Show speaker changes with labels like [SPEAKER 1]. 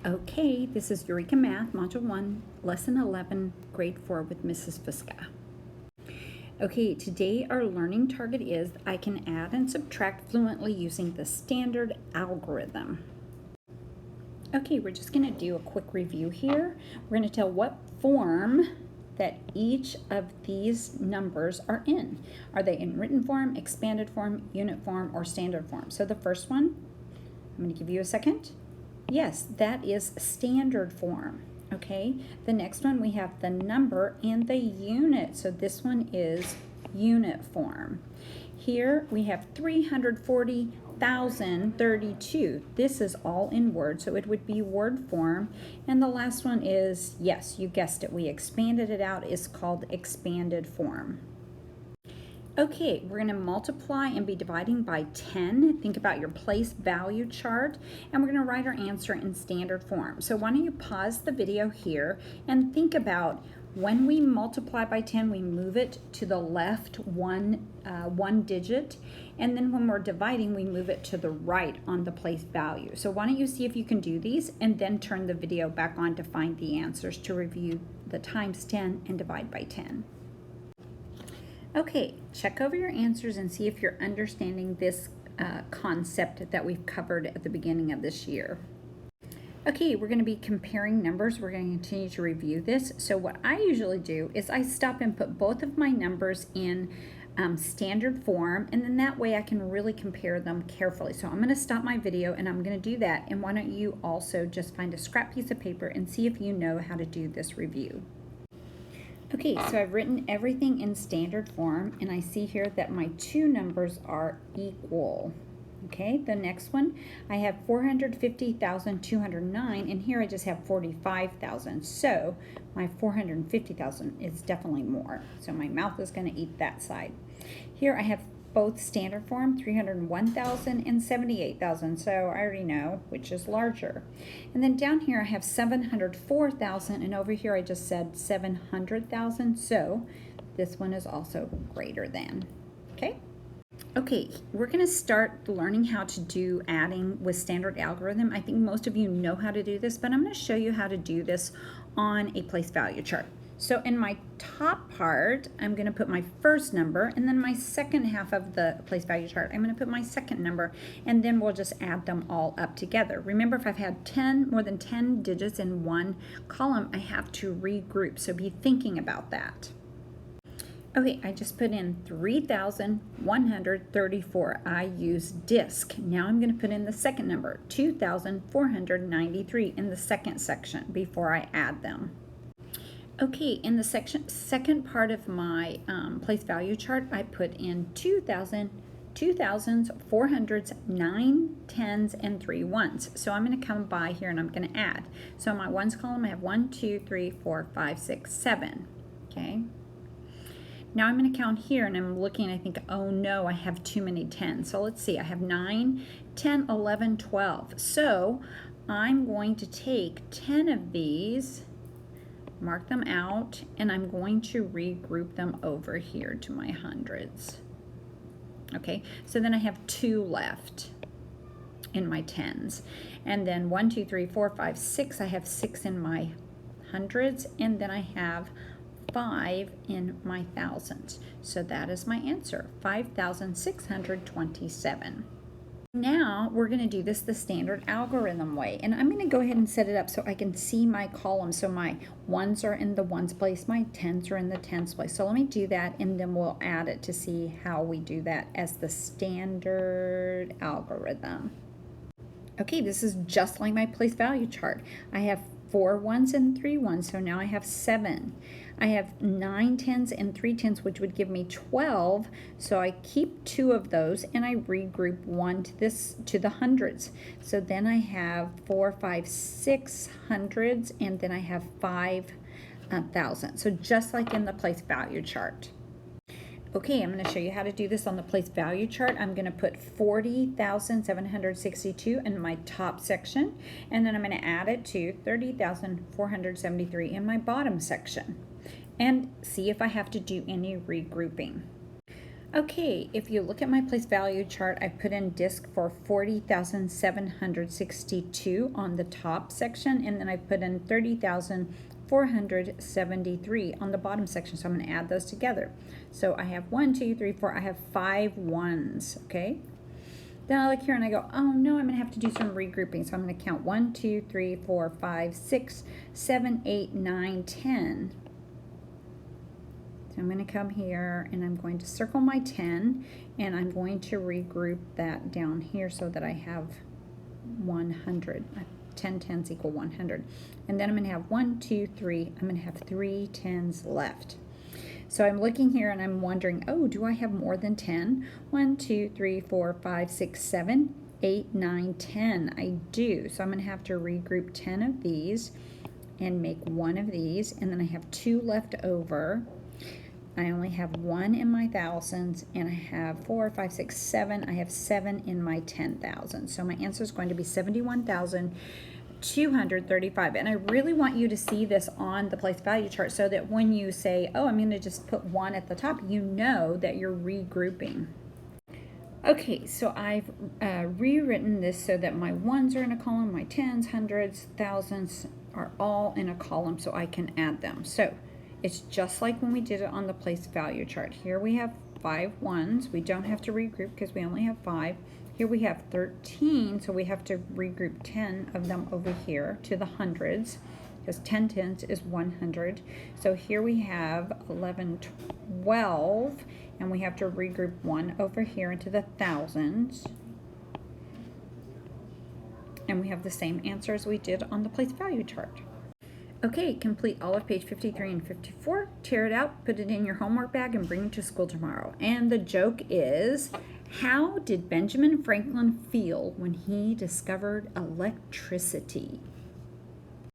[SPEAKER 1] Okay, this is Eureka Math, Module 1, Lesson 11, Grade 4 with Mrs. Fiska. Okay, today our learning target is I can add and subtract fluently using the standard algorithm. Okay, we're just going to do a quick review here. We're going to tell what form that each of these numbers are in. Are they in written form, expanded form, unit form, or standard form? So the first one, I'm going to give you a second. Yes, that is standard form, okay? The next one, we have the number and the unit. So this one is unit form. Here we have 340,032. This is all in word, so it would be word form. And the last one is, yes, you guessed it, we expanded it out, is called expanded form. Okay, we're going to multiply and be dividing by 10. Think about your place value chart, and we're going to write our answer in standard form. So why don't you pause the video here and think about when we multiply by 10, we move it to the left one digit, and then when we're dividing, we move it to the right on the place value. So why don't you see if you can do these, and then turn the video back on to find the answers to review the times 10 and divide by 10. Okay, check over your answers and see if you're understanding this concept that we've covered at the beginning of this year. Okay, we're going to be comparing numbers. We're going to continue to review this. So what I usually do is I stop and put both of my numbers in standard form, and then that way I can really compare them carefully. So I'm going to stop my video and I'm going to do that. And why don't you also just find a scrap piece of paper and see if you know how to do this review. Okay, so I've written everything in standard form, and I see here that my two numbers are equal. Okay, the next one, I have 450,209, and here I just have 45,000. So my 450,000 is definitely more. So my mouth is going to eat that side. Here I have both standard form, 301,000 and 78,000. So I already know which is larger. And then down here I have 704,000, and over here I just said 700,000. So this one is also greater than. Okay. Okay, we're going to start learning how to do adding with standard algorithm. I think most of you know how to do this, but I'm going to show you how to do this on a place value chart. So in my top part, I'm going to put my first number, and then my second half of the place value chart, I'm going to put my second number, and then we'll just add them all up together. Remember, if I've had more than 10 digits in one column, I have to regroup, so be thinking about that. Okay, I just put in 3,134. I use disc. Now I'm going to put in the second number, 2,493, in the second section before I add them. Okay, in the second part of my place value chart, I put in 2,000s, 400s, 9 10s, and 3 1s. So I'm going to come by here and I'm going to add. So in my ones column, I have 1, 2, 3, 4, 5, 6, 7. Okay. Now I'm going to count here, and I'm looking, I think, oh no, I have too many 10s. So let's see, I have 9, 10, 11, 12. So I'm going to take 10 of these, mark them out, and I'm going to regroup them over here to my hundreds. Okay, so then I have 2 left in my 10s. And then 1, 2, 3, 4, 5, 6, I have 6 in my hundreds, and then I have 5 in my thousands. So that is my answer, 5,627. Now we're going to do this the standard algorithm way, and I'm going to go ahead and set it up so I can see my columns. So my ones are in the ones place, my tens are in the tens place. So let me do that, and then we'll add it to see how we do that as the standard algorithm. Okay, this is just like my place value chart. I have 4 1s and 3 1s, so now I have 7. I have 9 10s and 3 10s, which would give me 12, so I keep 2 of those and I regroup 1 to the hundreds. So then I have 4, 5, 6 hundreds, and then I have 5 thousands. So just like in the place value chart. Okay, I'm going to show you how to do this on the place value chart. I'm going to put 40,762 in my top section, and then I'm going to add it to 30,473 in my bottom section, and see if I have to do any regrouping. Okay, if you look at my place value chart, I put in disc for 40,762 on the top section, and then I put in 30,473 on the bottom section. So I'm going to add those together. So I have 1, 2, 3, 4. I have 5 ones, okay? Then I look here and I go, oh no, I'm going to have to do some regrouping. So I'm going to count 1, 2, 3, 4, 5, 6, 7, 8, 9, 10. So I'm going to come here and I'm going to circle my 10, and I'm going to regroup that down here so that I have 100. 10 tens equal 100. And then I'm going to have 1, 2, 3. I'm going to have 3 tens left. So I'm looking here and I'm wondering, oh, do I have more than 10? 1, 2, 3, 4, 5, 6, 7, 8, 9, 10. I do. So I'm going to have to regroup 10 of these and make one of these. And then I have 2 left over. I only have 1 in my thousands, and I have 4, 5, 6, 7. I have 7 in my 10,000. So my answer is going to be 71,235. And I really want you to see this on the place value chart so that when you say, oh, I'm going to just put 1 at the top, you know that you're regrouping. Okay, so I've rewritten this so that my ones are in a column, my tens, hundreds, thousands are all in a column so I can add them. So it's just like when we did it on the place value chart. Here we have 5 ones. We don't have to regroup because we only have 5. Here we have 13, so we have to regroup 10 of them over here to the hundreds, because 10 tens is 100. So here we have 11, 12, and we have to regroup 1 over here into the thousands. And we have the same answer as we did on the place value chart. Okay, complete all of page 53 and 54. Tear it out, put it in your homework bag, and bring it to school tomorrow. And the joke is, how did Benjamin Franklin feel when he discovered electricity?